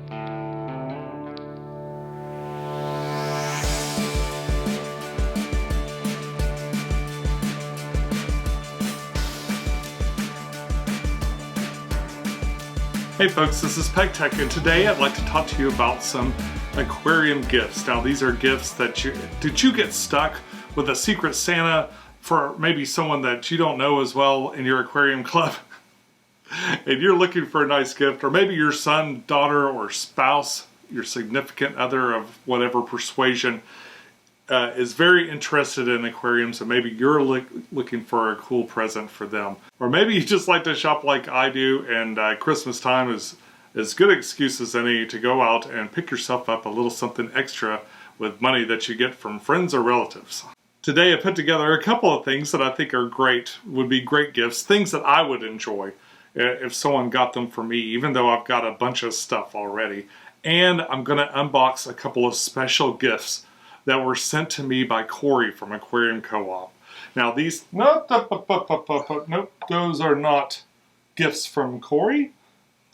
Hey folks, this is pecktec, and today I'd like to talk to you about some aquarium gifts. Now these are gifts that did you get stuck with a secret Santa for maybe someone that you don't know as well in your aquarium club? And you're looking for a nice gift, or maybe your son, daughter, or spouse, your significant other of whatever persuasion is very interested in aquariums, and maybe you're looking for a cool present for them. Or maybe you just like to shop like I do, and Christmas time is as good excuse as any to go out and pick yourself up a little something extra with money that you get from friends or relatives. Today I put together a couple of things that I think are great, would be great gifts, things that I would enjoy if someone got them for me, even though I've got a bunch of stuff already. And I'm going to unbox a couple of special gifts that were sent to me by Corey from Aquarium Co-op. Now these, nope, those are not gifts from Corey.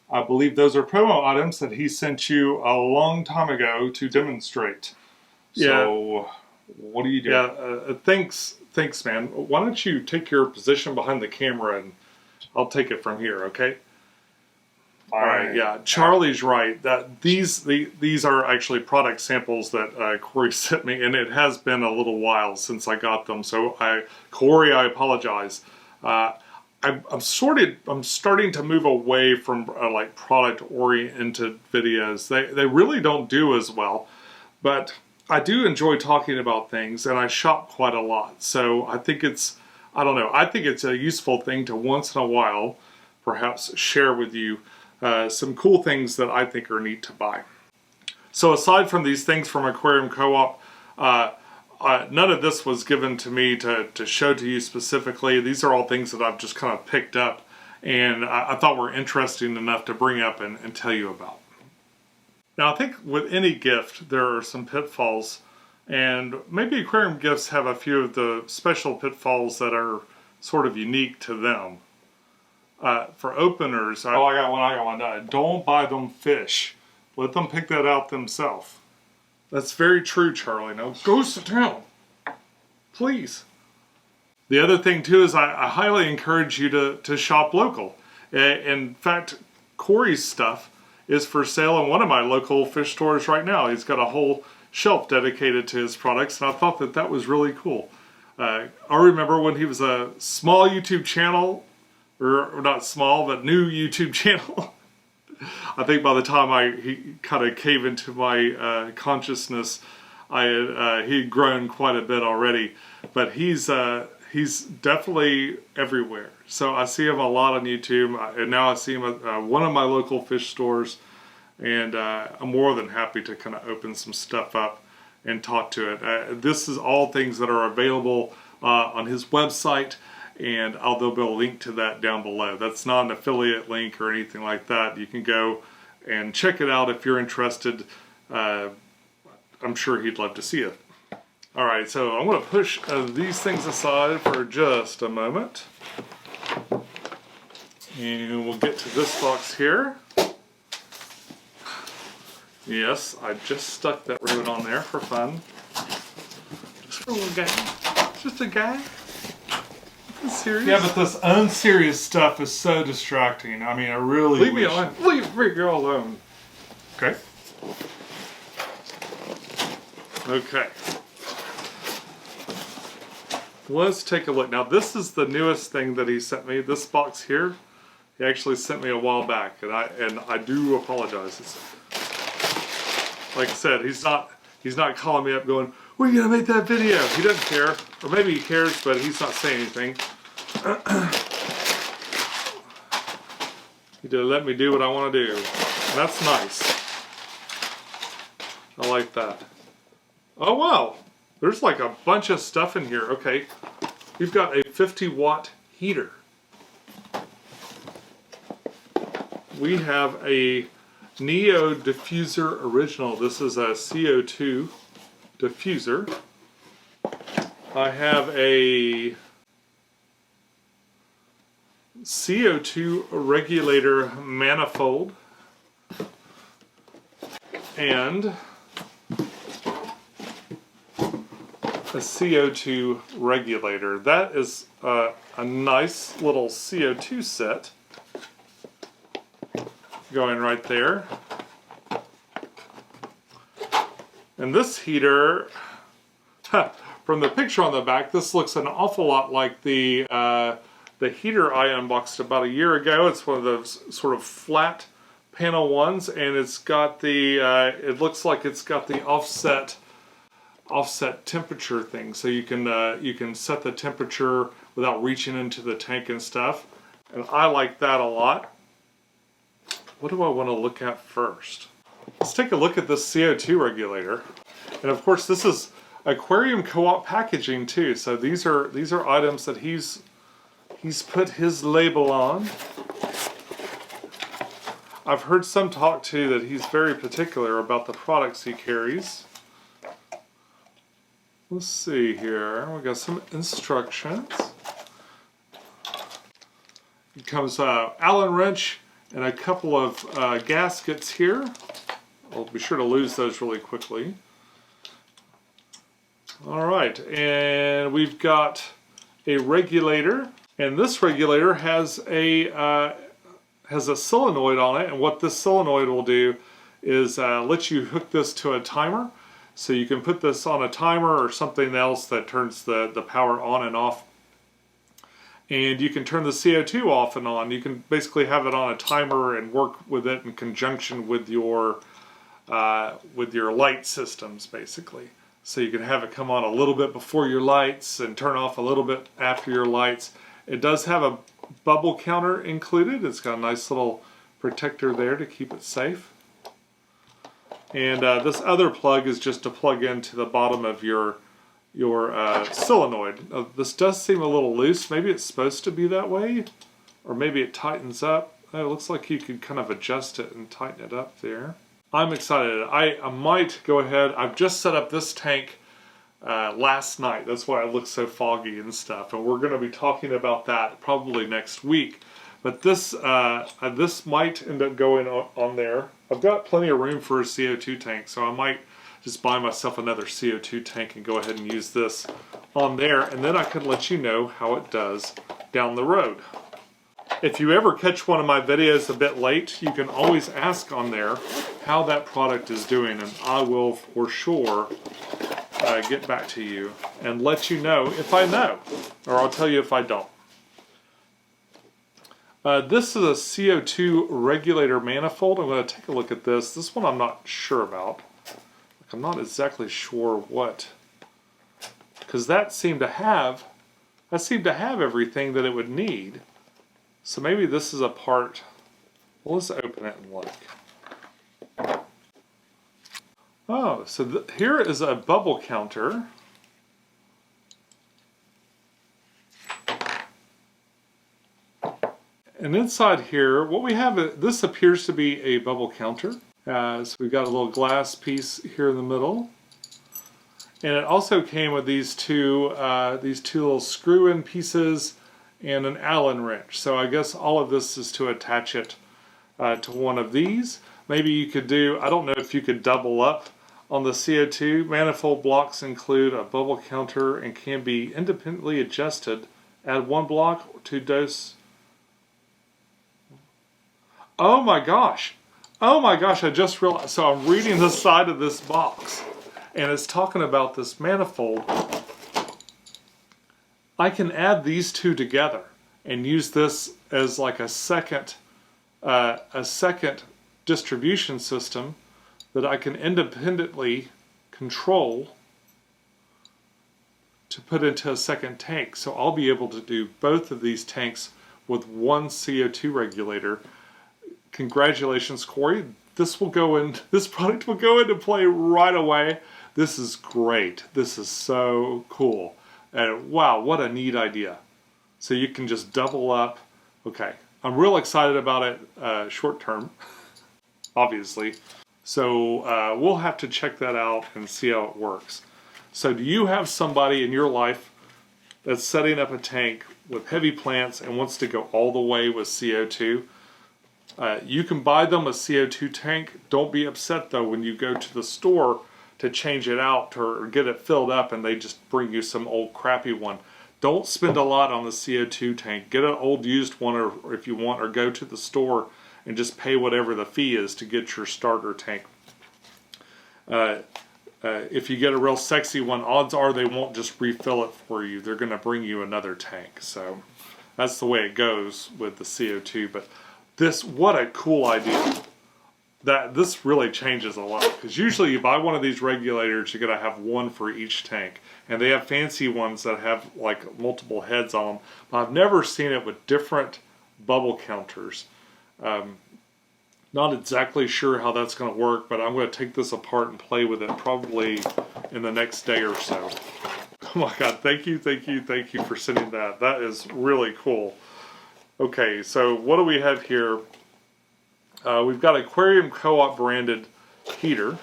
I believe those are promo items that he sent you a long time ago to demonstrate. Yeah. So, what are you doing? Yeah, thanks man. Why don't you take your position behind the camera and I'll take it from here, okay? All right, yeah, Charlie's right. That these are actually product samples that Corey sent me, and it has been a little while since I got them. So, Corey, I apologize. I'm starting to move away from like product-oriented videos. They really don't do as well, but I do enjoy talking about things, and I shop quite a lot. So I think it's a useful thing to once in a while, perhaps share with you. Some cool things that I think are neat to buy. So aside from these things from Aquarium Co-op, none of this was given to me to show to you specifically. These are all things that I've just kind of picked up and I thought were interesting enough to bring up and tell you about. Now I think with any gift there are some pitfalls, and maybe aquarium gifts have a few of the special pitfalls that are sort of unique to them. For openers, I got one. Don't buy them fish. Let them pick that out themselves. That's very true, Charlie. Now go sit down, please. The other thing too is I highly encourage you to shop local. In fact, Corey's stuff is for sale in one of my local fish stores right now. He's got a whole shelf dedicated to his products, and I thought that was really cool. I remember when he was a small YouTube channel, or not small, but new YouTube channel. I think by the time he kind of came into my consciousness, he'd grown quite a bit already. But he's definitely everywhere. So I see him a lot on YouTube, and now I see him at one of my local fish stores, and I'm more than happy to kind of open some stuff up and talk to it. This is all things that are available on his website, and there'll be a link to that down below. That's not an affiliate link or anything like that. You can go and check it out if you're interested. I'm sure he'd love to see it. Alright, so I'm going to push these things aside for just a moment. And we'll get to this box here. Yes, I just stuck that ribbon on there for fun. Just for a little guy. Just a guy. Serious? Yeah, but this unserious stuff is so distracting. I mean, I really leave me alone. Leave me alone. Okay. Okay. Let's take a look. Now, this is the newest thing that he sent me. This box here, he actually sent me a while back, and I do apologize. Like I said, he's not calling me up going, "We're gonna make that video." He doesn't care, or maybe he cares, but he's not saying anything. He did let me do what I want to do. And that's nice. I like that. Oh wow, there's like a bunch of stuff in here. Okay, we've got a 50-watt heater. We have a Neo diffuser original. This is a CO2 diffuser. I have a CO2 regulator manifold. and a CO2 regulator. That is a nice little CO2 set going right there. And this heater, from the picture on the back, this looks an awful lot like the heater I unboxed about a year ago. It's one of those sort of flat panel ones, and it's got the it looks like it's got the offset temperature thing, so you can set the temperature without reaching into the tank and stuff, and I like that a lot. What do I want to look at first? Let's take a look at this CO2 regulator. And of course this is Aquarium Co-op packaging too, so these are items that he's put his label on. I've heard some talk too that he's very particular about the products he carries. Let's see here, we got some instructions. It comes Allen wrench and a couple of gaskets here. I'll be sure to lose those really quickly. Alright, and we've got a regulator, and this regulator has a solenoid on it, and what this solenoid will do is let you hook this to a timer. So you can put this on a timer or something else that turns the power on and off. And you can turn the CO2 off and on. You can basically have it on a timer and work with it in conjunction with your light systems, basically. So you can have it come on a little bit before your lights and turn off a little bit after your lights. It does have a bubble counter included. It's got a nice little protector there to keep it safe. And this other plug is just to plug into the bottom of your solenoid. This does seem a little loose. Maybe it's supposed to be that way, or maybe it tightens up. It looks like you could kind of adjust it and tighten it up there. I'm excited. I might go ahead. I've just set up this tank last night. That's why it looks so foggy and stuff. And we're going to be talking about that probably next week. But this might end up going on there. I've got plenty of room for a CO2 tank, so I might just buy myself another CO2 tank and go ahead and use this on there. And then I can let you know how it does down the road. If you ever catch one of my videos a bit late, you can always ask on there how that product is doing, and I will for sure get back to you and let you know if I know, or I'll tell you if I don't. This is a CO2 regulator manifold. I'm going to take a look at this. This one I'm not sure about. I'm not exactly sure what, because that seemed to have everything that it would need. So maybe this is a part. Well, let's open it and look. Oh, so here is a bubble counter. And inside here, what we have, this appears to be a bubble counter. So we've got a little glass piece here in the middle. And it also came with these two little screw-in pieces and an Allen wrench. So I guess all of this is to attach it to one of these. Maybe you could do, I don't know if you could double up on the CO2. Manifold blocks include a bubble counter and can be independently adjusted. Add one block to dose. Oh my gosh, I just realized. So I'm reading the side of this box and it's talking about this manifold. I can add these two together and use this as like a second distribution system that I can independently control to put into a second tank. So I'll be able to do both of these tanks with one CO2 regulator. Congratulations, Corey. This product will go into play right away. This is great. This is so cool. And wow, what a neat idea. So you can just double up. Okay, I'm real excited about it short term, obviously. So we'll have to check that out and see how it works. So do you have somebody in your life that's setting up a tank with heavy plants and wants to go all the way with CO2? You can buy them a CO2 tank. Don't be upset though when you go to the store to change it out or get it filled up and they just bring you some old crappy one. Don't spend a lot on the CO2 tank. Get an old used one, or if you want, or go to the store and just pay whatever the fee is to get your starter tank. If you get a real sexy one, odds are they won't just refill it for you. They're going to bring you another tank. So that's the way it goes with the CO2. But this, what a cool idea. This really changes a lot, because usually you buy one of these regulators, you're going to have one for each tank, and they have fancy ones that have like multiple heads on them, but I've never seen it with different bubble counters. Not exactly sure how that's going to work, but I'm going to take this apart and play with it probably in the next day or so. Oh my god, thank you for sending that. That is really cool. Okay, so what do we have here? We've got Aquarium Co-op branded heater.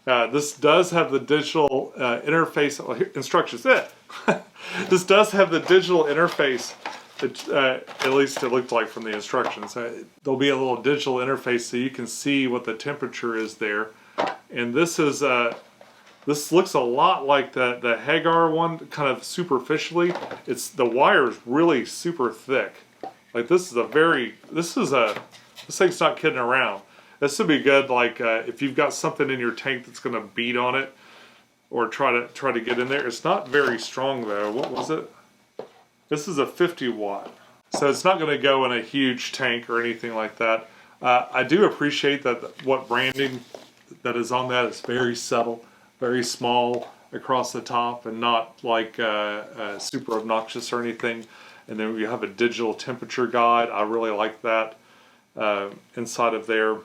This does have the digital interface instructions. This does have the digital interface. At least it looked like from the instructions. There'll be a little digital interface so you can see what the temperature is there. And this is this looks a lot like the Hagar one, kind of superficially. The wire is really super thick. Like this thing's not kidding around. This would be good, like if you've got something in your tank that's going to beat on it, or try to get in there. It's not very strong though. What was it? This is a 50 watt, so it's not going to go in a huge tank or anything like that. I do appreciate that what branding that is on that is very subtle, very small across the top, and not like super obnoxious or anything. And then you have a digital temperature guide. I really like that inside of there.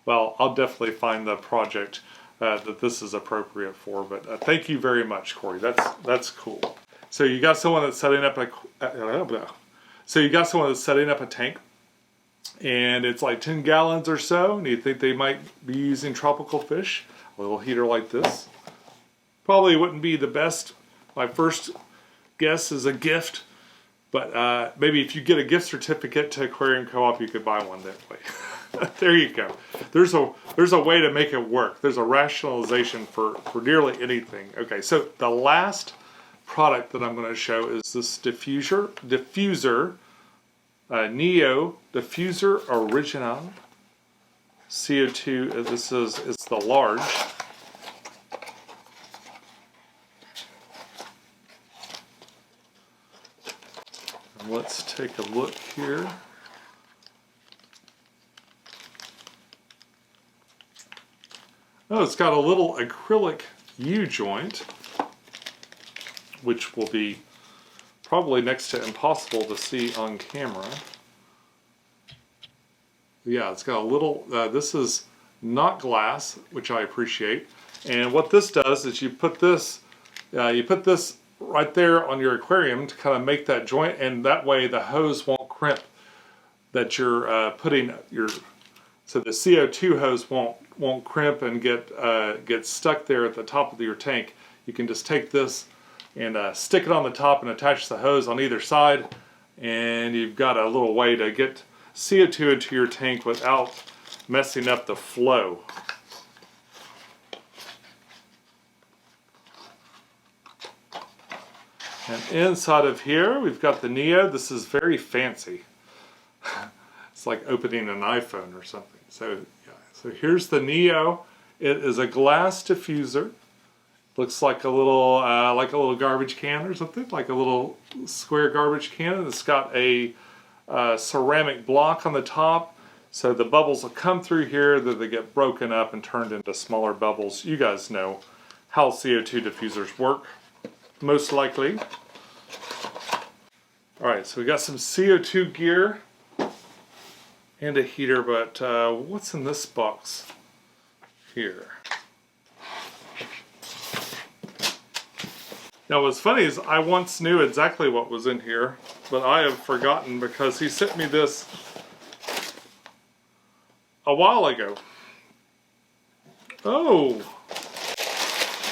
Well, I'll definitely find the project that this is appropriate for. But thank you very much, Corey. That's cool. So you got someone that's setting up a tank, and it's like 10 gallons or so, and you think they might be using tropical fish. A little heater like this probably wouldn't be the best. My first guess is a gift. But maybe if you get a gift certificate to Aquarium Co-op, you could buy one that way. There you go. There's a way to make it work. There's a rationalization for nearly anything. Okay, so the last product that I'm going to show is this diffuser Neo Diffuser Original CO2. It's the large. Let's take a look here. Oh, it's got a little acrylic U-joint, which will be probably next to impossible to see on camera. Yeah, it's got a little, this is not glass, which I appreciate. And what this does is you put this right there on your aquarium to kind of make that joint, and that way the hose won't crimp that you're putting your, so the CO2 hose won't crimp and get stuck there at the top of your tank. You can just take this and stick it on the top and attach the hose on either side, and you've got a little way to get CO2 into your tank without messing up the flow. And inside of here, we've got the Neo. This is very fancy. It's like opening an iPhone or something. So, yeah. So here's the Neo. It is a glass diffuser. Looks like a little garbage can or something, like a little square garbage can. And it's got a ceramic block on the top, so the bubbles will come through here, then they get broken up and turned into smaller bubbles. You guys know how CO2 diffusers work, most likely. Alright, so we got some CO2 gear and a heater, but what's in this box here? Now what's funny is I once knew exactly what was in here, but I have forgotten because he sent me this a while ago. Oh,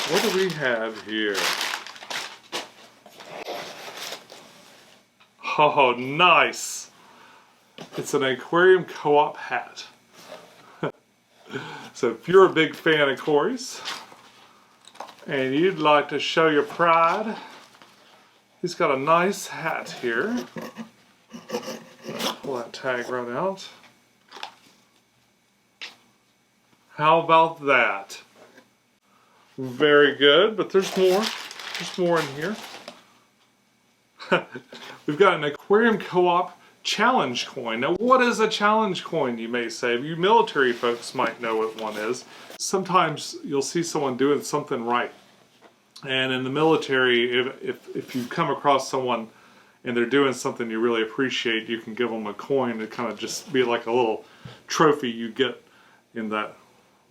what do we have here? Oh, nice. It's an aquarium co-op hat. So if you're a big fan of Corey's and you'd like to show your pride, he's got a nice hat here. Pull that tag right out. How about that? Very good, but there's more. There's more in here. We've got an Aquarium Co-op challenge coin. Now, what is a challenge coin, you may say? You military folks might know what one is. Sometimes you'll see someone doing something right. And in the military, if you come across someone and they're doing something you really appreciate, you can give them a coin to kind of just be like a little trophy you get in that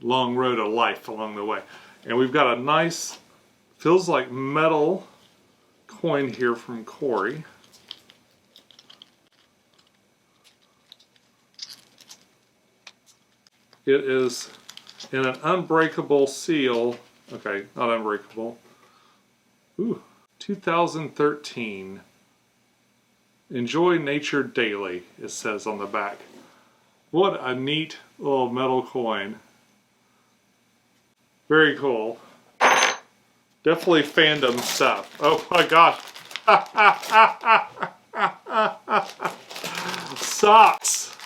long road of life along the way. And we've got a nice, feels like metal coin here from Corey. It is in an unbreakable seal. Okay, not unbreakable. Ooh, 2013. Enjoy nature daily, it says on the back. What a neat little metal coin. Very cool. Definitely fandom stuff. Oh my gosh. Socks.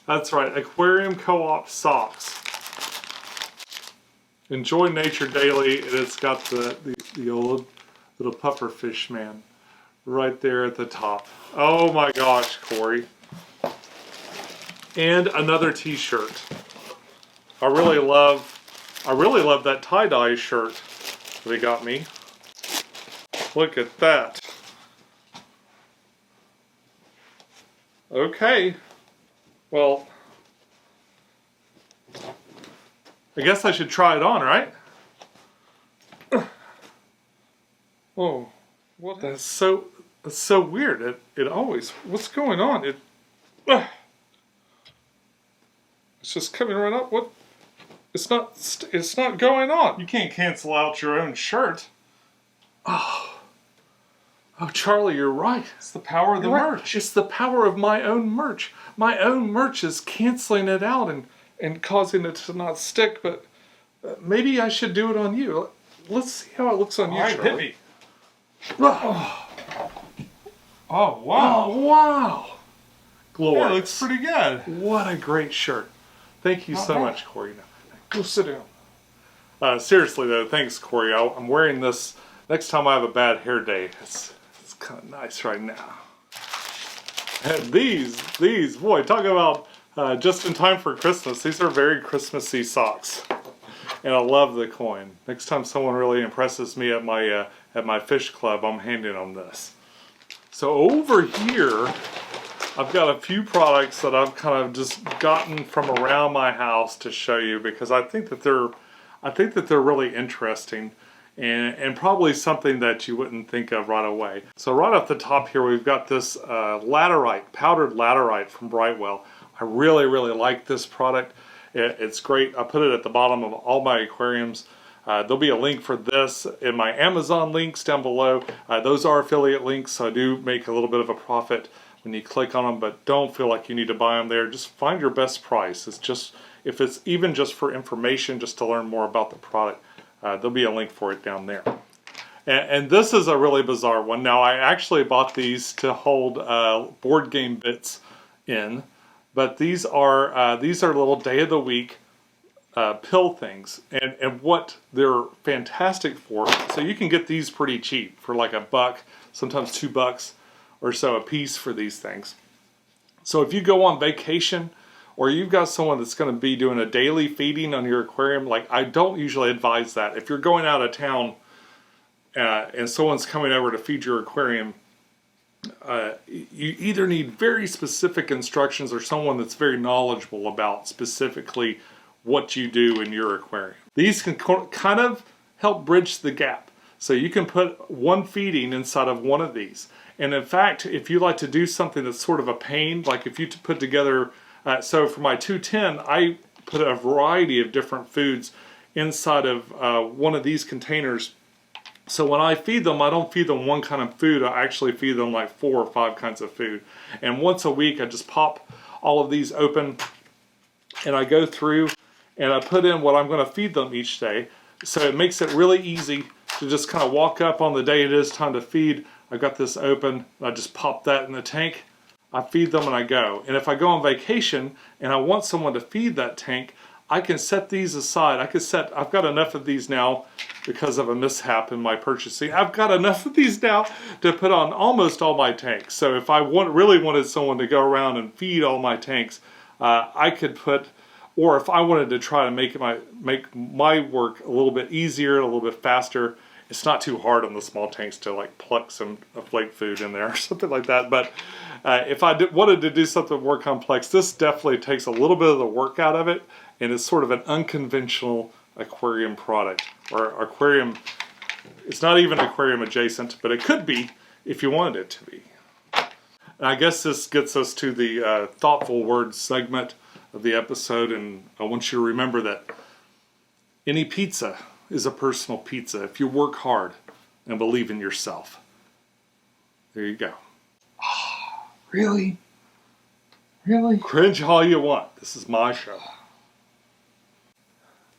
That's right, Aquarium Co-op socks. Enjoy nature daily, and it's got the old little pufferfish man right there at the top. Oh my gosh, Corey. And another t-shirt. I really love that tie-dye shirt that he got me. Look at that. Okay. Well, I guess I should try it on, right? Oh, what? That's so weird. It always. What's going on? It's just coming right up. What? It's not going on. You can't cancel out your own shirt. Oh, Charlie, you're right. It's the power of the merch. It's the power of my own merch. My own merch is canceling it out and causing it to not stick, but maybe I should do it on you. Let's see how it looks on you, Charlie. Oh, wow. Oh, wow. Glorious. Yeah, it looks pretty good. What a great shirt. Thank you so much, Corey. Now, go sit down. Seriously, though, thanks, Corey. I'm wearing this next time I have a bad hair day. It's kind of nice right now. And these, boy, talk about just in time for Christmas. These are very Christmassy socks. And I love the coin. Next time someone really impresses me at my fish club, I'm handing them this. So over here, I've got a few products that I've kind of just gotten from around my house to show you because I think that they're really interesting and probably something that you wouldn't think of right away. So right off the top here, we've got this laterite, powdered laterite from Brightwell. I really like this product. It's great. I put it at the bottom of all my aquariums. There'll be a link for this in my Amazon links down below. Those are affiliate links, so I do make a little bit of a profit when you click on them, but don't feel like you need to buy them there. Just find your best price. It's just, if it's even just for information, just to learn more about the product, there'll be a link for it down there. And this is a really bizarre one. Now, I actually bought these to hold board game bits in, but these are little day of the week pill things, and what they're fantastic for. So you can get these pretty cheap for like $1, sometimes $2 or so a piece for these things. So if you go on vacation, or you've got someone that's going to be doing a daily feeding on your aquarium, like I don't usually advise that. If you're going out of town and someone's coming over to feed your aquarium, you either need very specific instructions or someone that's very knowledgeable about specifically what you do in your aquarium. These can kind of help bridge the gap. So you can put one feeding inside of one of these. And in fact, if you like to do something that's sort of a pain, like if you put together, so for my 210, I put a variety of different foods inside of one of these containers. So when I feed them, I don't feed them one kind of food. I actually feed them like 4 or 5 kinds of food. And once a week, I just pop all of these open, and I go through and I put in what I'm going to feed them each day. So it makes it really easy to just kind of walk up on the day it is time to feed. I've got this open, I just pop that in the tank, I feed them and I go. And if I go on vacation and I want someone to feed that tank, I can set these aside. I've got enough of these now because of a mishap in my purchasing. I've got enough of these now to put on almost all my tanks. So if I really wanted someone to go around and feed all my tanks, I could put, or if I wanted to try to make my work a little bit easier, a little bit faster, it's not too hard on the small tanks to like pluck some flake food in there or something like that. But if I wanted to do something more complex, this definitely takes a little bit of the work out of it, and it's sort of an unconventional aquarium product, or aquarium. It's not even aquarium adjacent, but it could be if you wanted it to be. And I guess this gets us to the thoughtful words segment of the episode, and I want you to remember that any pizza is a personal pizza if you work hard and believe in yourself. There you go. Really? Really? Cringe all you want. This is my show.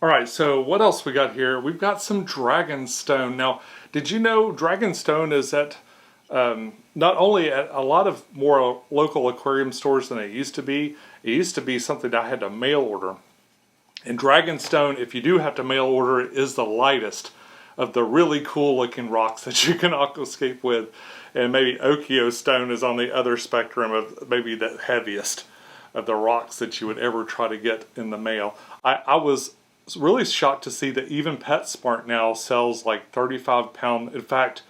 Alright, so what else we got here? We've got some dragonstone. Now, did you know dragonstone is at not only at a lot of more local aquarium stores than it used to be. It used to be something I had to mail order. And dragonstone, if you do have to mail order it, is the lightest of the really cool looking rocks that you can aquascape with. And maybe Okio stone is on the other spectrum of maybe the heaviest of the rocks that you would ever try to get in the mail. I was really shocked to see that even PetSmart now sells like 35-pound. In fact,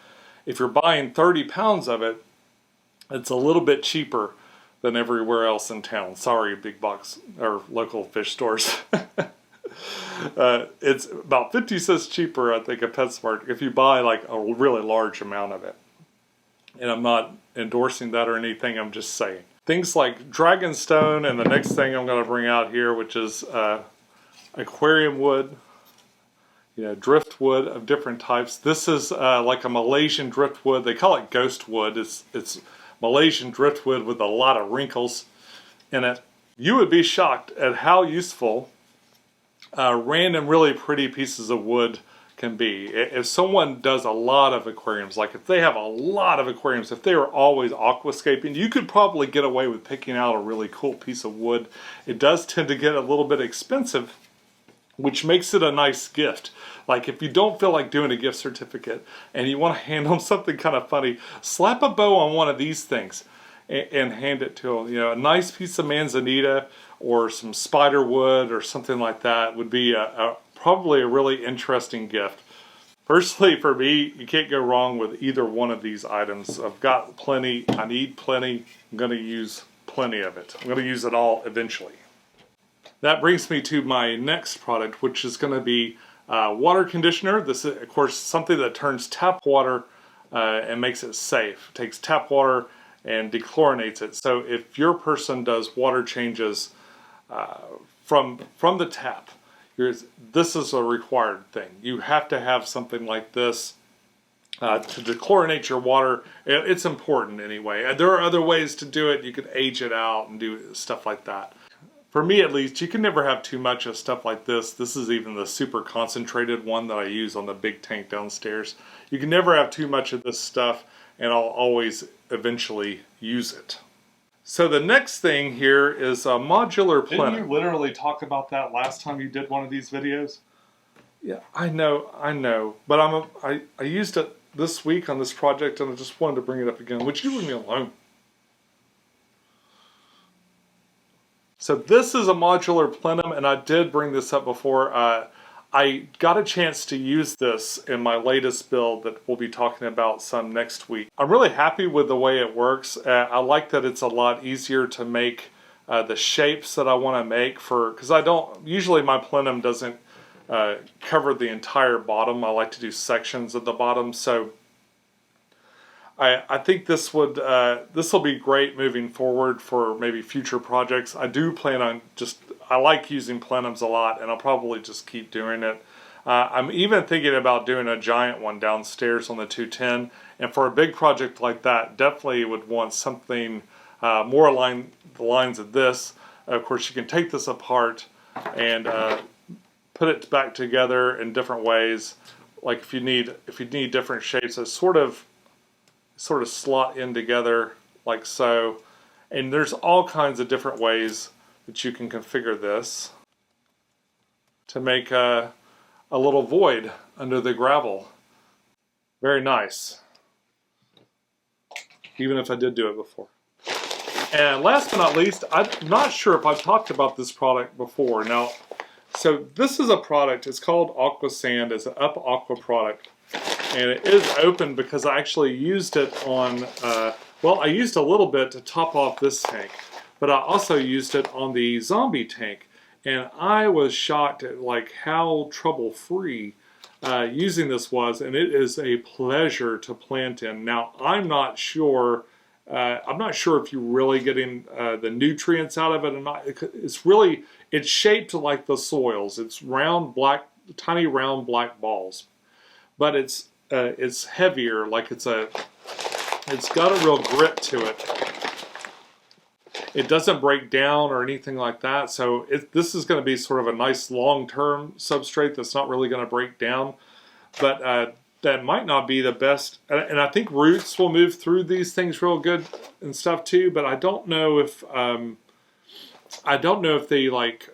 if you're buying 30 pounds of it, it's a little bit cheaper than everywhere else in town. Sorry, big box or local fish stores. It's about 50 cents cheaper, I think, at PetSmart if you buy like a really large amount of it. And I'm not endorsing that or anything, I'm just saying. Things like dragonstone, and the next thing I'm going to bring out here, which is aquarium wood, driftwood of different types. This is like a Malaysian driftwood. They call it ghost wood. It's Malaysian driftwood with a lot of wrinkles in it. You would be shocked at how useful random really pretty pieces of wood can be. If someone does a lot of aquariums, like if they have a lot of aquariums, if they are always aquascaping, you could probably get away with picking out a really cool piece of wood. It does tend to get a little bit expensive, which makes it a nice gift. Like if you don't feel like doing a gift certificate and you want to hand them something kind of funny, slap a bow on one of these things and hand it to them. A nice piece of manzanita or some spider wood or something like that would be probably a really interesting gift. Personally, for me, you can't go wrong with either one of these items. I've got plenty, I need plenty, I'm going to use plenty of it. I'm going to use it all eventually. That brings me to my next product, which is going to be water conditioner. This is, of course, something that turns tap water and makes it safe. It takes tap water and dechlorinates it. So if your person does water changes from the tap, this is a required thing. You have to have something like this to dechlorinate your water. It's important anyway. There are other ways to do it. You could age it out and do stuff like that. For me at least, you can never have too much of stuff like this. This is even the super concentrated one that I use on the big tank downstairs. You can never have too much of this stuff, and I'll always eventually use it. So the next thing here is a modular plenum. Didn't you literally talk about that last time you did one of these videos? Yeah, I know. But I used it this week on this project, and I just wanted to bring it up again. Would you leave me alone? So this is a modular plenum, and I did bring this up before. I got a chance to use this in my latest build that we'll be talking about some next week. I'm really happy with the way it works. I like that it's a lot easier to make the shapes that I want to make because usually my plenum doesn't cover the entire bottom. I like to do sections at the bottom, so I think this will be great moving forward for maybe future projects. I do plan on I like using plenums a lot, and I'll probably just keep doing it. I'm even thinking about doing a giant one downstairs on the 210, and for a big project like that, definitely would want something more along the lines of this. Of course, you can take this apart and put it back together in different ways. Like if you need different shapes, that sort of slot in together like so. And there's all kinds of different ways that you can configure this to make a little void under the gravel. Very nice. Even if I did do it before. And last but not least, I'm not sure if I've talked about this product before. Now, so this is a product, it's called Aqua Sand, it's an Up Aqua product. And it is open because I actually used it on, well, I used a little bit to top off this tank. But I also used it on the zombie tank. And I was shocked at like how trouble-free using this was. And it is a pleasure to plant in. Now, I'm not sure if you're really getting the nutrients out of it or not. It's shaped like the soils. It's round black, tiny round black balls, but it's heavier. Like it's got a real grit to it. It doesn't break down or anything like that. So this is going to be sort of a nice long-term substrate that's not really going to break down, but that might not be the best. And I think roots will move through these things real good and stuff too. But I don't know if they like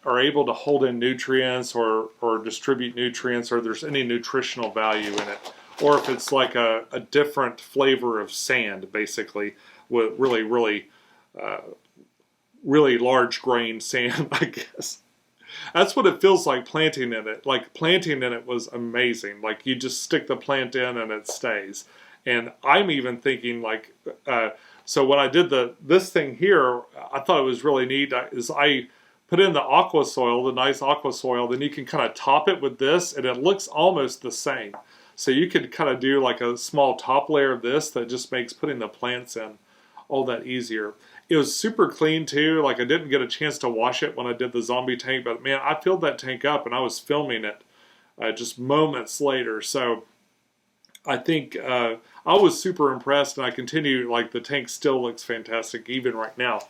are able to hold in nutrients or distribute nutrients, or there's any nutritional value in it, or if it's like a different flavor of sand, basically, with really large grain sand, I guess. That's what it feels like planting in it. Like planting in it was amazing. Like you just stick the plant in and it stays. And I'm even thinking like, so when I did this thing here, I thought it was really neat. I put in the aqua soil, the nice aqua soil, then you can kind of top it with this and it looks almost the same. So you could kind of do like a small top layer of this that just makes putting the plants in all that easier. It was super clean too. Like I didn't get a chance to wash it when I did the zombie tank, but man, I filled that tank up and I was filming it just moments later. So I think I was super impressed, and I continue, like the tank still looks fantastic even right now.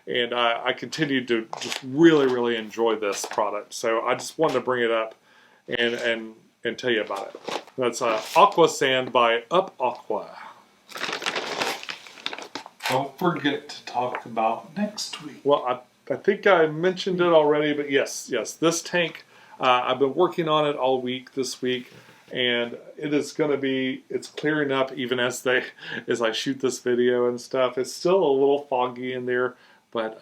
And I continue to just really enjoy this product. So I just wanted to bring it up and tell you about it. That's Aqua Sand by Up Aqua. Don't forget to talk about next week. Well, I think I mentioned it already, but yes, this tank, I've been working on it all week this week, and it is going to be, it's clearing up even as I shoot this video and stuff. It's still a little foggy in there, but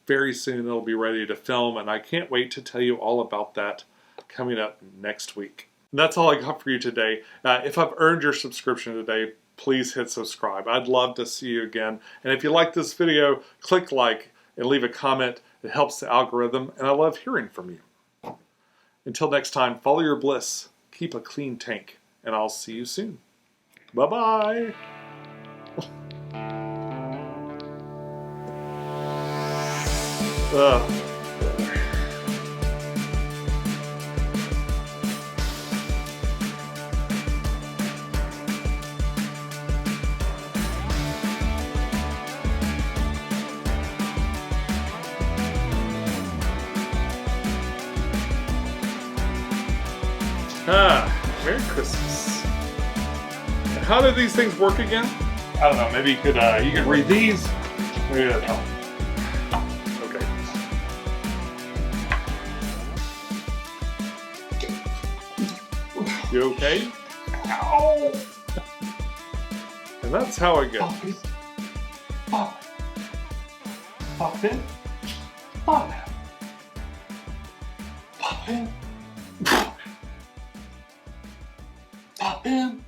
very soon it'll be ready to film, and I can't wait to tell you all about that coming up next week. And that's all I got for you today. If I've earned your subscription today, please hit subscribe. I'd love to see you again. And if you like this video, click like and leave a comment. It helps the algorithm, and I love hearing from you. Until next time, follow your bliss, keep a clean tank, and I'll see you soon. Bye-bye. Merry Christmas. How do these things work again? I don't know, maybe you could read these. Maybe that'd help. Okay. You okay? Ow! And that's how it goes. Pop. Pop in. Pop in. Pop in. Pop in.